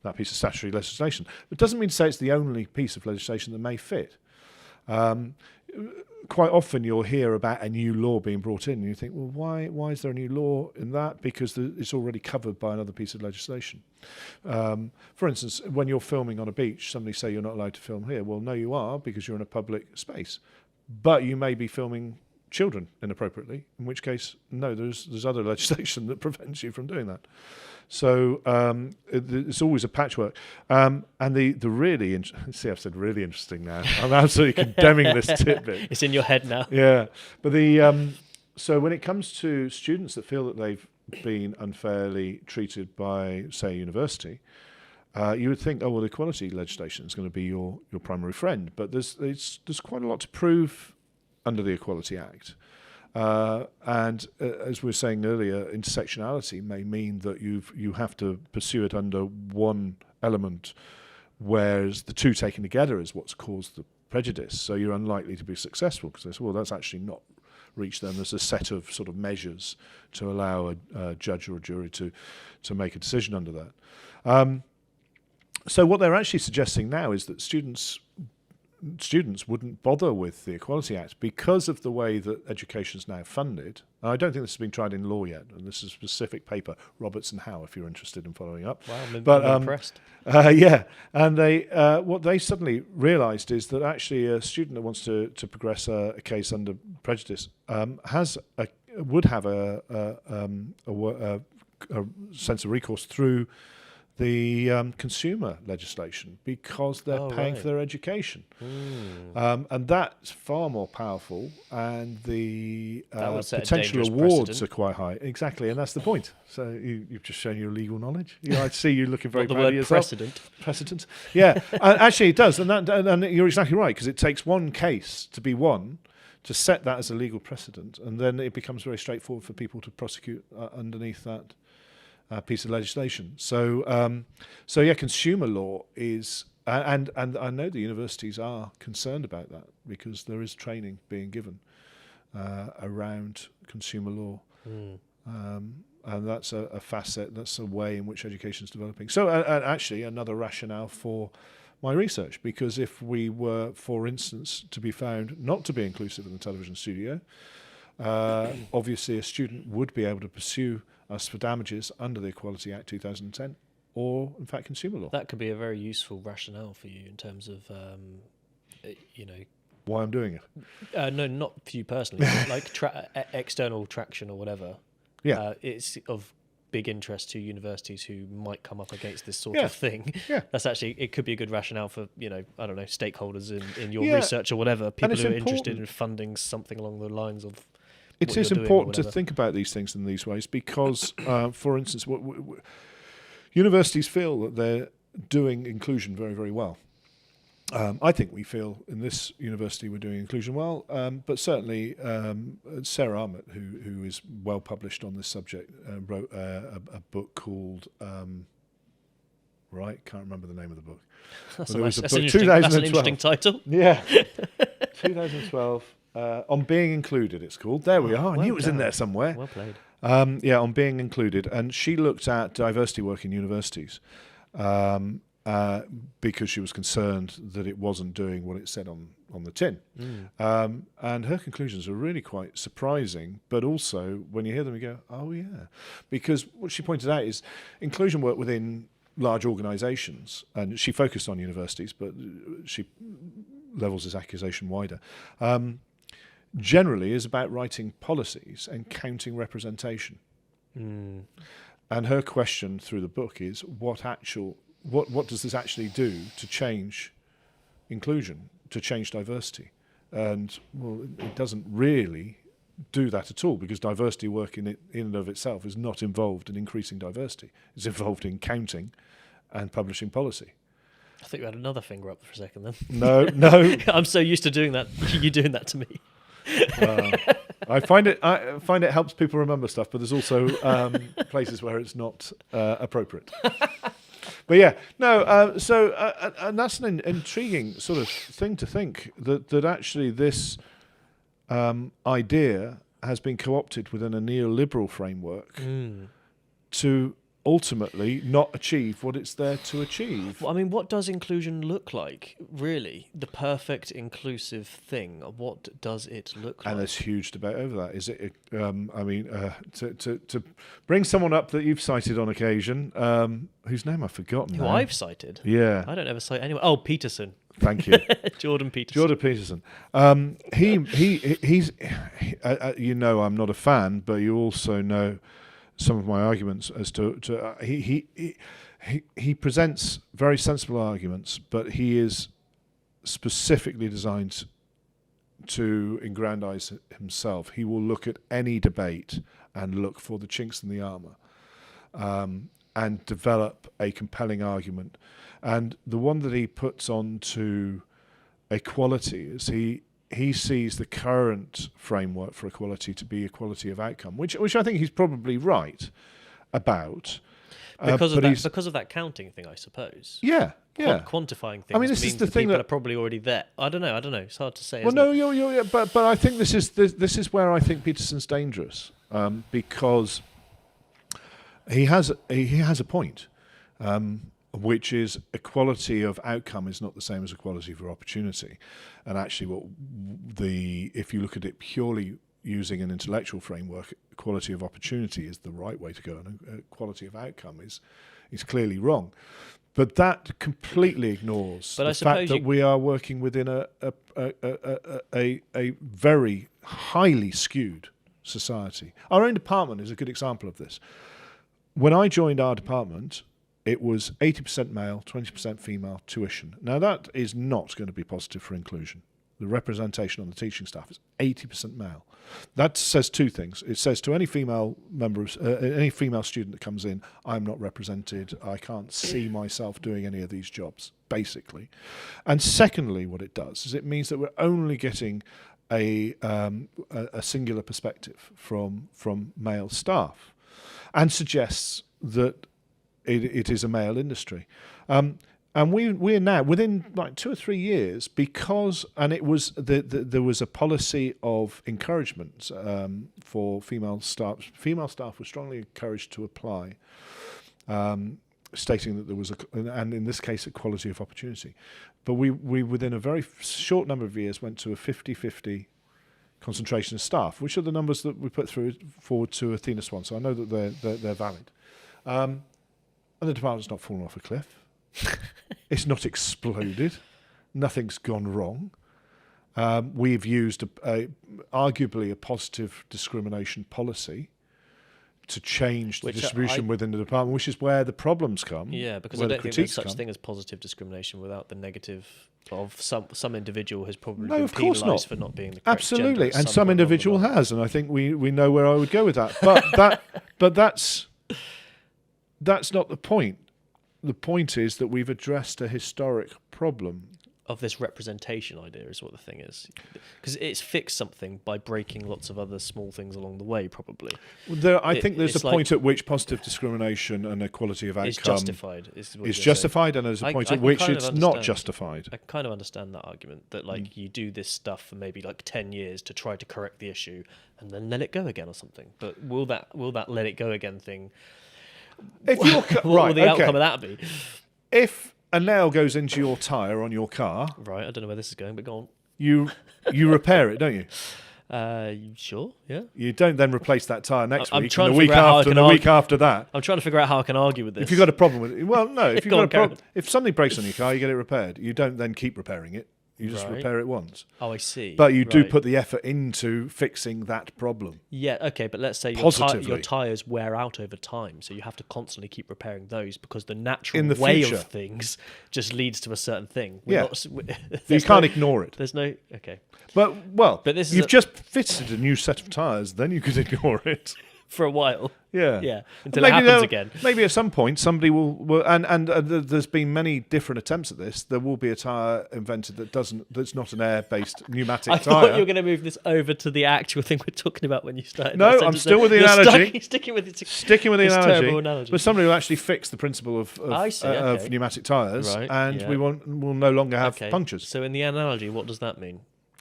that piece of statutory legislation. It doesn't mean to say it's the only piece of legislation that may fit. Quite often you'll hear about a new law being brought in and you think, well, why is there a new law in that? Because it's already covered by another piece of legislation. For instance, when you're filming on a beach, somebody say you're not allowed to film here. Well, no, you are, because you're in a public space. But you may be filming children inappropriately, in which case, no, there's other legislation that prevents you from doing that. So it's always a patchwork. And the really see, I've said really interesting now. I'm absolutely condemning this tidbit. It's in your head now. Yeah, but so when it comes to students that feel that they've been unfairly treated by, say, a university, you would think, oh well, the equality legislation is going to be your primary friend, but there's quite a lot to prove under the Equality Act. And as we were saying earlier, intersectionality may mean that you have to pursue it under one element, whereas the two taken together is what's caused the prejudice. So you're unlikely to be successful because they say, well, that's actually not reached then. There's a set of sort of measures to allow a judge or a jury to make a decision under that. So what they're actually suggesting now is that students wouldn't bother with the Equality Act because of the way that education is now funded. And I don't think this has been tried in law yet, and this is a specific paper, Roberts and Howe, if you're interested in following up. Wow, I'm impressed. Yeah, and they what they suddenly realised is that actually a student that wants to progress a case under prejudice would have a sense of recourse through the consumer legislation because they're paying for their education. And that's far more powerful, and the potential awards are quite high. Exactly, and that's the point. So you've just shown your legal knowledge. I see you looking very proud of yourself. Precedent. Yeah, and actually it does, and you're exactly right, because it takes one case to be won to set that as a legal precedent, and then it becomes very straightforward for people to prosecute underneath that piece of legislation. So yeah, consumer law is, and I know the universities are concerned about that because there is training being given around consumer law, and that's a facet. That's a way in which education is developing. So, and actually, another rationale for my research, because if we were, for instance, to be found not to be inclusive in the television studio, obviously a student would be able to pursue us for damages under the Equality Act 2010, or in fact consumer law. That could be a very useful rationale for you in terms of, why I'm doing it. No, not for you personally, but like external traction or whatever. Yeah, it's of big interest to universities who might come up against this sort of thing. Yeah, that's actually, it could be a good rationale for, I don't know, stakeholders in your research or whatever, people who are interested in funding something along the lines of. It is important to think about these things in these ways because, for instance, universities feel that they're doing inclusion very, very well. I think we feel in this university we're doing inclusion well, but certainly Sarah Armott, who is well published on this subject, wrote a book called can't remember the name of the book. That's, Well, that's an interesting title. Yeah, 2012 on being included. It's called. There we are. I knew it was in there somewhere. Well played. On being included, and she looked at diversity work in universities. Because she was concerned that it wasn't doing what it said on the tin. And her conclusions are really quite surprising, but also when you hear them you go, oh yeah. Because what she pointed out is inclusion work within large organisations, and she focused on universities, but she levels this accusation wider, generally is about writing policies and counting representation. And her question through the book is what does this actually do to change inclusion, to change diversity? And, well, it doesn't really do that at all, because diversity work in and of itself is not involved in increasing diversity. It's involved in counting and publishing policy. I think you had another finger up for a second then. No. I'm so used to doing that. You doing that to me. I find it helps people remember stuff, but there's also places where it's not appropriate. But yeah, no. And that's an intriguing sort of thing to think that actually this idea has been co-opted within a neoliberal framework to ultimately not achieve what it's there to achieve. Well, I mean, what does inclusion look like, really? The perfect inclusive thing. What does it look like? And there's huge debate over that. Is it? To bring someone up that you've cited on occasion, whose name I've forgotten. Who I've cited? Yeah, I don't ever cite anyone. Oh, Peterson. Thank you, Jordan Peterson. Jordan Peterson. He's. You know, I'm not a fan, but you also know some of my arguments as to he presents very sensible arguments, but he is specifically designed to aggrandize himself. He will look at any debate and look for the chinks in the armour, and develop a compelling argument. And the one that he puts on to equality is he sees the current framework for equality to be equality of outcome, which I think he's probably right about. Because of that counting thing, I suppose. Yeah. Quantifying things. I mean, this is the thing people that are probably already there. I don't know. It's hard to say. Well, no, you're but I think this is where I think Peterson's dangerous, because he has a point. Which is equality of outcome is not the same as equality for opportunity. And actually if you look at it purely using an intellectual framework, equality of opportunity is the right way to go, and equality of outcome is clearly wrong. But that completely ignores the fact that we are working within a very highly skewed society. Our own department is a good example of this. When I joined our department, it was 80% male, 20% female tuition. Now, that is not going to be positive for inclusion. The representation on the teaching staff is 80% male. That says two things. It says to any female any female student that comes in, I'm not represented. I can't see myself doing any of these jobs, basically. And secondly, what it does is it means that we're only getting a singular perspective from male staff, and suggests that it is a male industry. And we're now, within like 2 or 3 years, because, and it was, there was a policy of encouragement for female staff. Female staff were strongly encouraged to apply, stating that there was, and in this case, equality of opportunity. But we within a very short number of years, went to a 50-50 concentration of staff, which are the numbers that we put forward to Athena Swan. So I know that they're valid. And the department's not fallen off a cliff. It's not exploded. Nothing's gone wrong. We've used arguably a positive discrimination policy to change the distribution within the department, which is where the problems come. Yeah, because I don't think there's such thing as positive discrimination without the negative of some individual has probably been penalised for not being the correct absolutely, gender and some individual has, and I think we know where I would go with that. But that's not the point. The point is that we've addressed a historic problem. of this representation idea is what the thing is, because it's fixed something by breaking lots of other small things along the way. Probably, I think there's a point at which positive discrimination and equality of outcome is justified. Is justified, and there's a point at which it's not justified. I kind of understand that argument that like you do this stuff for maybe like 10 years to try to correct the issue, and then let it go again or something. But will that let it go again thing? If you're what will the outcome of that be? If a nail goes into your tyre on your car, right? I don't know where this is going, but go on. You repair it, don't you? Sure, yeah. You don't then replace that tyre next I'm week, trying and to the week figure out how I after, can and the week after that. I'm trying to figure out how I can argue with this. If you've got a problem with it, well, no. If you've Go got on, a problem, if something breaks on your car, you get it repaired. You don't then keep repairing it. You just Right. repair it once. Oh, I see. But you do Right. put the effort into fixing that problem. Yeah, okay, but let's say your Positively. tyres wear out over time, so you have to constantly keep repairing those because the natural In the way future. of things just leads to a certain thing. Yeah. You can't ignore it. There's no... Okay. But this is you've just fitted a new set of tyres, then you could ignore it. For a while. Yeah. Yeah, until it happens again. Maybe at some point somebody will and there's been many different attempts at this. There will be a tyre invented that's not an air-based pneumatic I tyre. thought you were going to move this over to the actual thing we're talking about when you started. No, that I'm sentence. still with the You're analogy. Sticking with it. Sticking with the It's a analogy, terrible analogy. but somebody will actually fix the principle of I see, okay. of pneumatic tyres, Right, and yeah. we'll no longer have Okay. punctures. So in the analogy, what does that mean?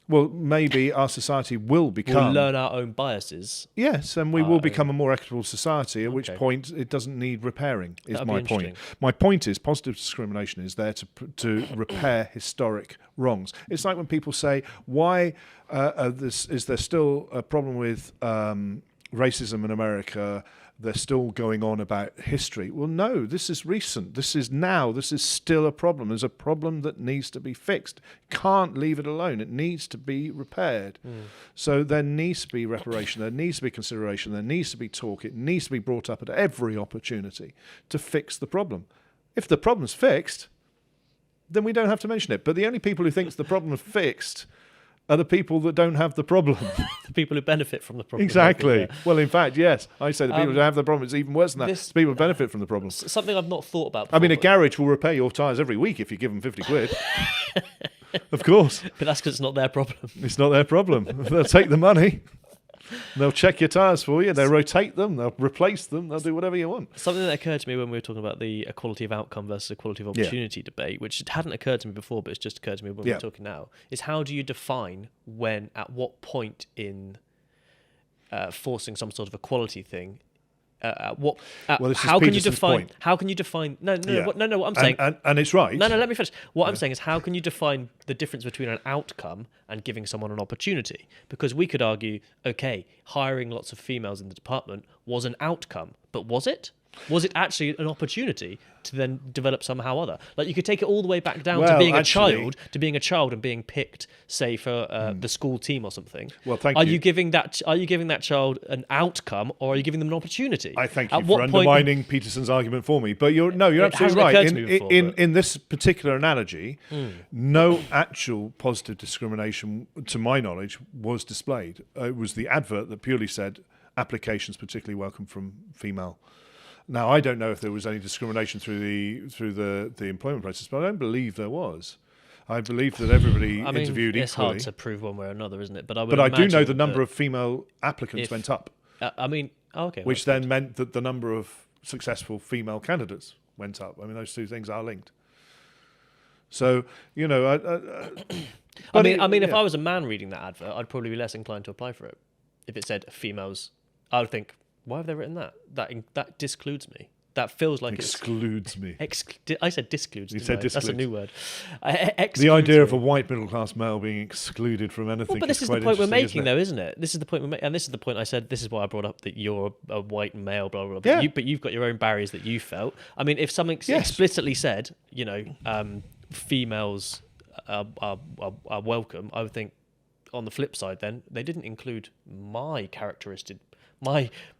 Well, maybe our society will become... We'll learn our own biases. Yes, and we will become a more equitable society, at which Okay. point it doesn't need repairing, is That'd be my point. interesting. My point is positive discrimination is there to repair historic wrongs. It's like when people say, why is there still a problem with racism in America? They're still going on about history. Well, no, this is recent. This is now. This is still a problem. There's a problem that needs to be fixed. Can't leave it alone. It needs to be repaired. So there needs to be reparation. There needs to be consideration. There needs to be talk. It needs to be brought up at every opportunity to fix the problem. If the problem's fixed, then we don't have to mention it. But the only people who think the problem is fixed are the people that don't have the problem. The people who benefit from the problem. Exactly. Yeah. Well, in fact, yes. I say the people who have the problem, it's even worse than that. this- It's people who benefit from the problem. Something I've not thought about I before. mean, a garage will repair your tyres every week if you give them 50 quid. Of course. But that's because it's not their problem. It's not their problem. They'll take the money. They'll check your tyres for you. They'll rotate them. They'll replace them. They'll do whatever you want. Something that occurred to me when we were talking about the equality of outcome versus equality of opportunity debate, which hadn't occurred to me before, but it's just occurred to me when we're talking now, is how do you define at what point in forcing some sort of equality thing, Well, this is how can you Peterson's define? point. How can you define? No. Yeah. What I'm saying. And it's right. No, let me finish. What I'm saying is, how can you define the difference between an outcome and giving someone an opportunity? Because we could argue, okay, hiring lots of females in the department was an outcome, but was it? Was it actually an opportunity to then develop somehow other? Like you could take it all the way back down to being a child and being picked, say for the school team or something. Well, thank Are you. you giving that child an outcome, or are you giving them an opportunity? I thank At you what for point- undermining Peterson's argument for me. But you're It absolutely hasn't right. occurred to me before, but- In this particular analogy, no actual positive discrimination, to my knowledge, was displayed. It was the advert that purely said applications particularly welcome from female. Now, I don't know if there was any discrimination through the employment process, but I don't believe there was. I believe that everybody interviewed it's equally. hard to prove one way or another, isn't it? But I do know the number that of female applicants if- went up, okay, which then meant that the number of successful female candidates went up. I mean, those two things are linked. So, you know, if I was a man reading that advert, I'd probably be less inclined to apply for it. If it said females, I would think, why have they written that? That discludes me. That feels like excludes me. I said discludes. You didn't said I? That's a discludes. new word. The idea of a white middle-class male being excluded from anything. Well, but this is quite the point we're interesting, making, isn't it? though, isn't it? This is the point we're making, and this is the point I said. This is why I brought up that you're a white male, blah blah blah. Yeah. But you've got your own barriers that you felt. I mean, if something Yes. explicitly said, females are welcome, I would think. On the flip side, then they didn't include my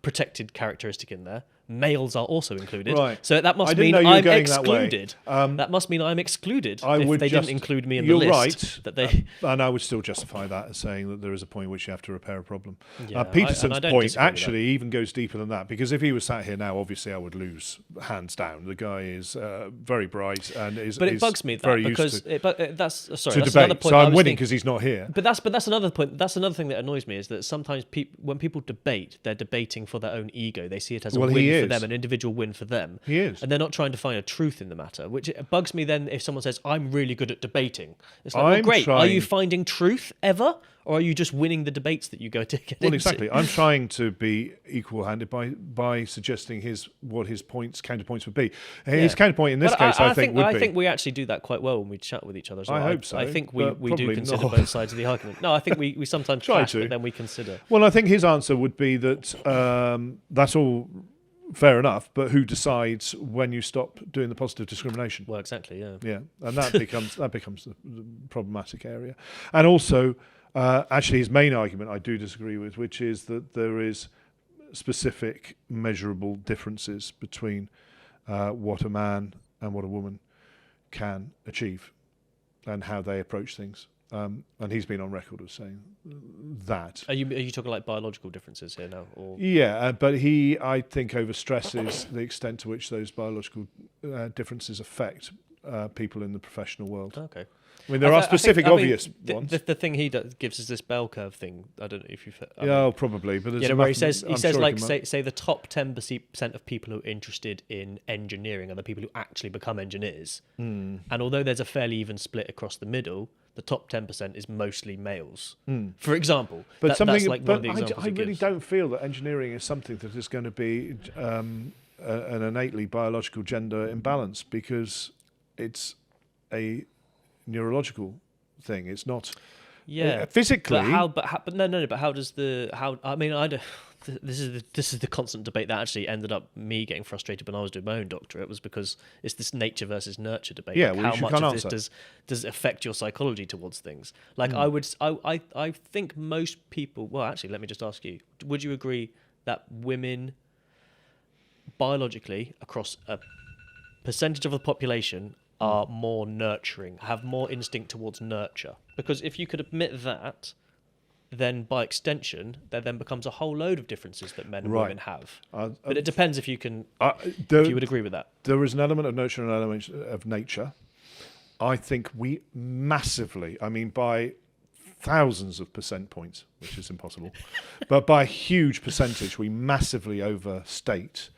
protected characteristic in there. males are also included. Right. So that must I didn't mean know you were I'm going that way. excluded. That must mean I'm excluded I if would they just- didn't include me in the You're list. right, That they, and I would still justify that as saying that there is a point at which you have to repair a problem. Yeah, Peterson's I don't point disagree with actually even goes deeper than that, because if he was sat here now, obviously I would lose hands down. The guy is very bright and is but it is bugs me that very because used to that's to sorry, that's debate. another point. So I I'm was winning thinking- because he's not here. But that's another point. That's another thing that annoys me is that sometimes when people debate, they're debating for their own ego. They see it as a Well, win he for is. them, an individual win for them. He is. And they're not trying to find a truth in the matter, which it bugs me then if someone says, I'm really good at debating. It's like, well, I'm great. Are you trying- finding truth ever? Or are you just winning the debates that you go to get Well, into? exactly. I'm trying to be equal-handed by suggesting what his counterpoints would be. His counterpoint in this But case, I think, would be. I think we actually do that quite well when we chat with each other. So I hope so, I think we but do probably consider not. both sides of the argument. No, I think we sometimes Try clash, to. but then we consider. Well, I think his answer would be that that's all fair enough, but who decides when you stop doing the positive discrimination? Well, exactly, yeah. Yeah, and that becomes the problematic area. And also, actually, his main argument I do disagree with, which is that there is specific measurable differences between what a man and what a woman can achieve and how they approach things. And he's been on record as saying that. Are you talking like biological differences here now? Or Yeah, but he, I think, overstresses the extent to which those biological differences affect people in the professional world. okay. I mean, there are specific obvious ones. The thing he gives is this bell curve thing. I don't know if you've. Yeah, probably, but there's where he says I'm sure like can- say the top 10% of people who are interested in engineering are the people who actually become engineers. And although there's a fairly even split across the middle, the top 10% is mostly males. For example, But that's like one of the I examples he really gives. don't feel that engineering is something that is going to be an innately biological gender imbalance, because it's a neurological thing. It's not physically. But how does the how? I mean, I don't. This is the constant debate that actually ended up me getting frustrated when I was doing my own doctorate, was because it's this nature versus nurture debate. Yeah, like well, how you much can't of this answer. does it affect your psychology towards things? Like I think most people. Well, actually, let me just ask you: would you agree that women biologically across a percentage of the population are more nurturing, have more instinct towards nurture? Because if you could admit that, then by extension, there then becomes a whole load of differences that men and women have. But it depends if you can, if you would agree with that. There is an element of nurture and an element of nature. I think we massively, I mean, by thousands of percent points, which is impossible, but by a huge percentage, we massively overstate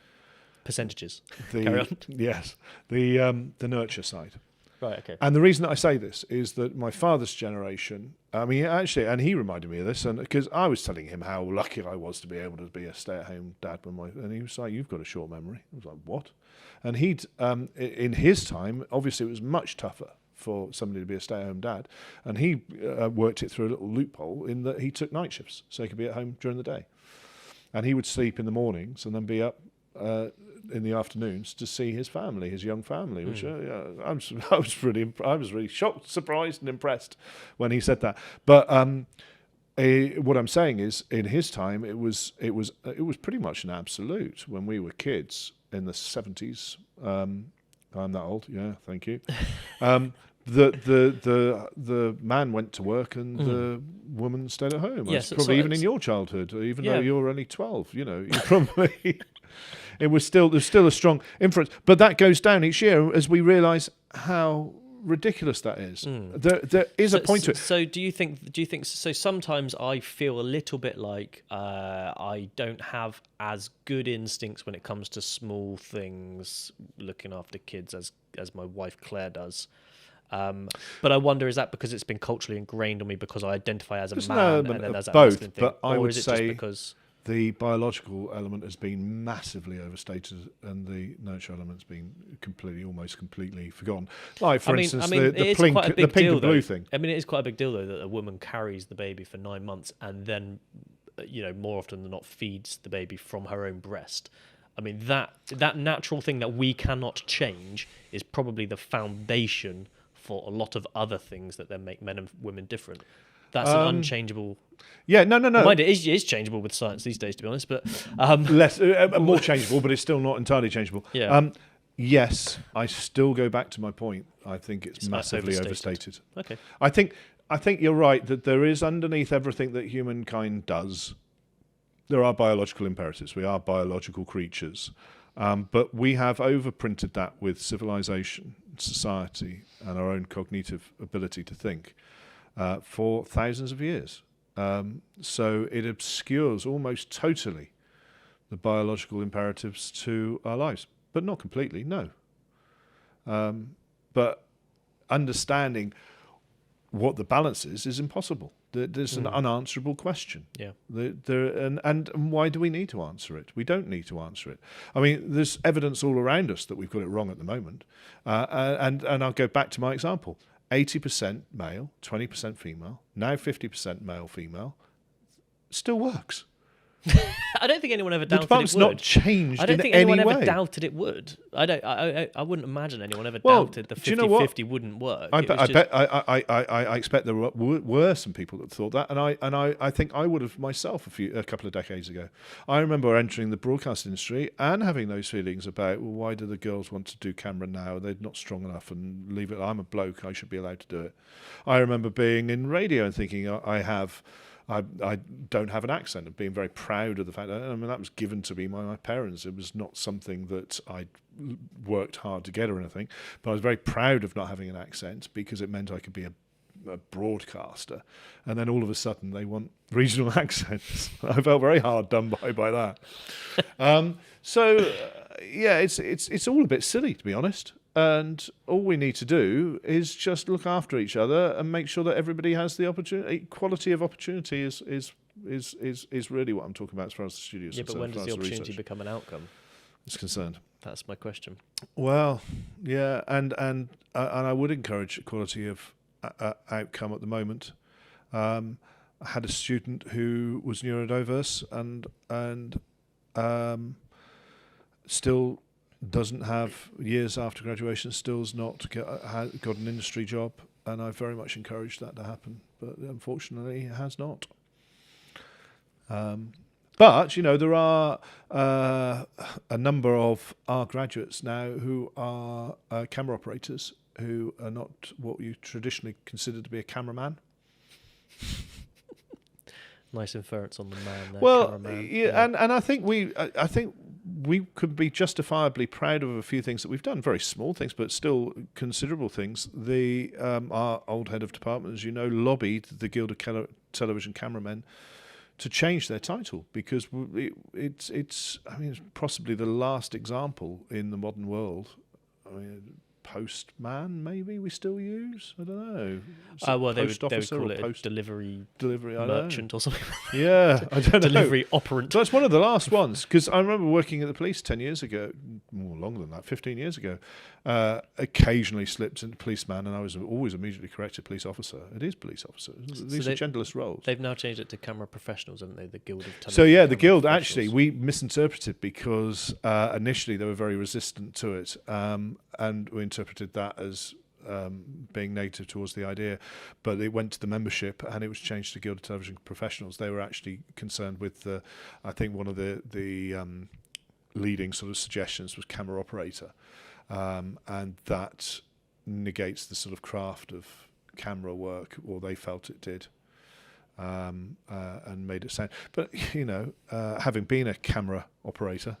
Percentages. the Carry on. yes the nurture side. Right, okay. And the reason that I say this is that my father's generation, I mean, actually, and he reminded me of this, and because I was telling him how lucky I was to be able to be a stay-at-home dad and he was like, "You've got a short memory." I was like, "What?" And he'd, in his time, obviously it was much tougher for somebody to be a stay-at-home dad, and he worked it through a little loophole in that he took night shifts so he could be at home during the day, and he would sleep in the mornings and then be up in the afternoons to see his family, his young family, which I was really shocked, surprised, and impressed when he said that. But what I'm saying is, in his time, it was pretty much an absolute when we were kids in the 70s. I'm that old, yeah, thank you. The man went to work and the woman stayed at home. Yes, Probably even in your childhood, even though you're only 12, you probably. There's still a strong influence, but that goes down each year as we realise how ridiculous that is. There is a point to it. So do you think so? Sometimes I feel a little bit like I don't have as good instincts when it comes to small things, looking after kids as my wife Claire does. But I wonder, is that because it's been culturally ingrained on me because I identify as a man and then there's that both, masculine thing, but I or would is it say just because the biological element has been massively overstated and the nurture element's been almost completely forgotten. Like, for instance, the pink and blue thing. I mean, it is quite a big deal, though, that a woman carries the baby for 9 months and then, more often than not, feeds the baby from her own breast. I mean, that natural thing that we cannot change is probably the foundation for a lot of other things that then make men and women different. That's an unchangeable Yeah, no. Mind it is changeable with science these days, to be honest. But Less, more changeable, but it's still not entirely changeable. Yeah. Yes, I still go back to my point. I think it's massively overstated. Okay. I think you're right that there is underneath everything that humankind does, there are biological imperatives. We are biological creatures. But we have overprinted that with civilization, society, and our own cognitive ability to think for thousands of years. So it obscures almost totally the biological imperatives to our lives, but not completely, no. But understanding what the balance is impossible. There's an unanswerable question. Yeah. And why do we need to answer it? We don't need to answer it. I mean, there's evidence all around us that we've got it wrong at the moment. And I'll go back to my example. 80% male, 20% female, now 50% male-female, still works. I don't think anyone ever The doubted department's it would. not changed I don't in think any anyone way. ever doubted it would. I wouldn't imagine anyone ever Well, doubted the do you know what? 50-50 wouldn't work. I expect there were some people that thought that, and I think I would have myself a couple of decades ago. I remember entering the broadcast industry and having those feelings about, well, why do the girls want to do camera now? They're not strong enough, and leave it. I'm a bloke. I should be allowed to do it. I remember being in radio and thinking I don't have an accent, and being very proud of the fact that, I mean, that was given to me by my parents. It was not something that I worked hard to get or anything, but I was very proud of not having an accent because it meant I could be a broadcaster. And then all of a sudden they want regional accents. I felt very hard done by that. It's all a bit silly, to be honest. And all we need to do is just look after each other and make sure that everybody has the opportunity. Equality of opportunity is really what I'm talking about as far as the studio is Yeah, but concerned, when does as the far as opportunity research become an outcome? is concerned? That's my question. Well, yeah, and I would encourage equality of outcome at the moment. I had a student who was neurodiverse and still doesn't have, years after graduation, still's not got an industry job, and I very much encourage that to happen, but unfortunately it has not. But, you know, there are a number of our graduates now who are camera operators who are not what you traditionally consider to be a cameraman. Nice inference on the man there. Well, cameraman. yeah, and I think we could be justifiably proud of a few things that we've done, very small things, but still considerable things. Our old head of department, as you know, lobbied the Guild of Television Cameramen to change their title because it's possibly the last example in the modern world. I mean, postman, maybe we still use. I don't know. Well, they would call it a delivery merchant or something. Yeah, I don't know. Delivery operant. So it's one of the last ones because I remember working at the police 10 years ago, more longer than that, 15 years ago. Occasionally slipped into policeman, and I was always immediately corrected police officer. It is police officer. These are genderless roles. They've now changed it to camera professionals, haven't they? The Guild of Television. So yeah, the Guild actually we misinterpreted because initially they were very resistant to it, and we interpreted that as being negative towards the idea, but it went to the membership and it was changed to Guild of Television Professionals. They were actually concerned with I think one of the leading sort of suggestions was camera operator, and that negates the sort of craft of camera work, or they felt it did, and made it sound. But you know, having been a camera operator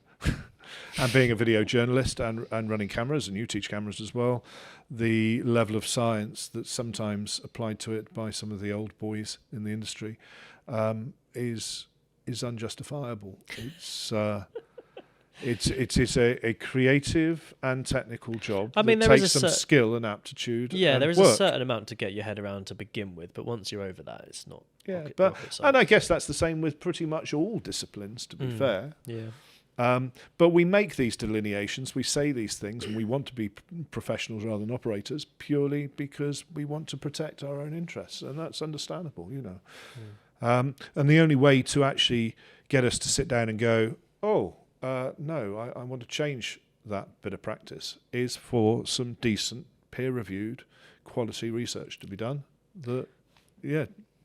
and being a video journalist and running cameras, and you teach cameras as well, the level of science that's sometimes applied to it by some of the old boys in the industry is unjustifiable. It's a creative and technical job. I mean, that there takes is some skill and aptitude. Yeah, and there is work. a certain amount to get your head around to begin with, but once you're over that, it's not. Yeah, rocket science. and I guess that's the same with pretty much all disciplines. To be fair. Yeah. But we make these delineations, we say these things, and we want to be professionals rather than operators purely because we want to protect our own interests, and that's understandable, you know. And the only way to actually get us to sit down and go, no, I want to change that bit of practice, is for some decent, peer-reviewed, quality research to be done that,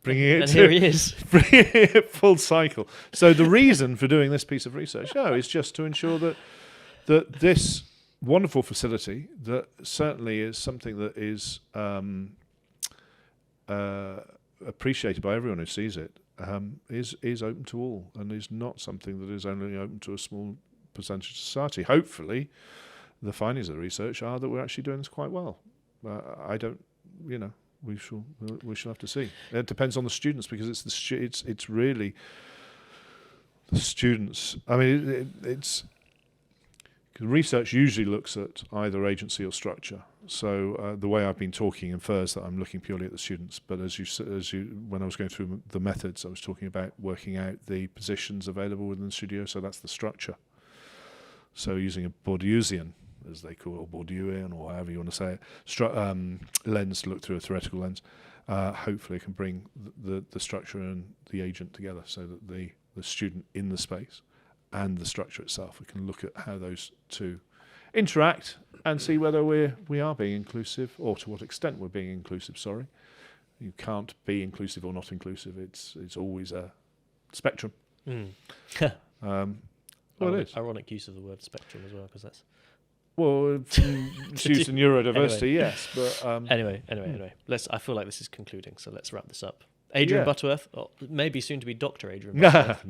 bringing it And to here he is. bringing it full cycle. So the reason for doing this piece of research, is just to ensure that this wonderful facility, that certainly is something that is appreciated by everyone who sees it, is open to all, and is not something that is only open to a small percentage of society. Hopefully, the findings of the research are that we're actually doing this quite well. I don't, we shall have to see. It depends on the students, because it's really the students. I mean, research usually looks at either agency or structure. So the way I've been talking infers that I'm looking purely at the students. But as you, when I was going through the methods, I was talking about working out the positions available within the studio. So that's the structure. So using a Bourdieusian, as they call it, or Bourdieuian, or however you want to say it, lens to look through a theoretical lens, hopefully can bring the structure and the agent together, so that the student in the space and the structure itself, we can look at how those two interact and see whether we are being inclusive, or to what extent we're being inclusive. Sorry, you can't be inclusive or not inclusive. It's always a spectrum. Well, it is. Ironic use of the word spectrum as well, because that's... Well, it's used in neurodiversity, yes. But Anyway. I feel like this is concluding, so let's wrap this up. Adrian Butterworth, or maybe soon to be Dr. Adrian Butterworth.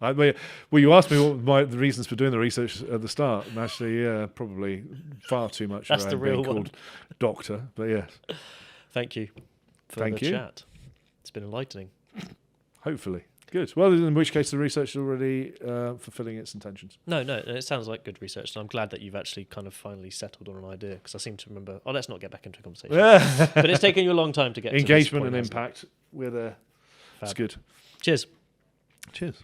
No. Well, you asked me what the reasons for doing the research at the start. And actually, probably far too much That's around the real being called one. doctor. But yes. Thank you for the chat. It's been enlightening. Hopefully. Good. Well, in which case the research is already fulfilling its intentions. No, it sounds like good research, and I'm glad that you've actually kind of finally settled on an idea, because I seem to remember... Oh, let's not get back into a conversation. But it's taken you a long time to get engagement to this point, and impact. We're there. It's good. Cheers. Cheers.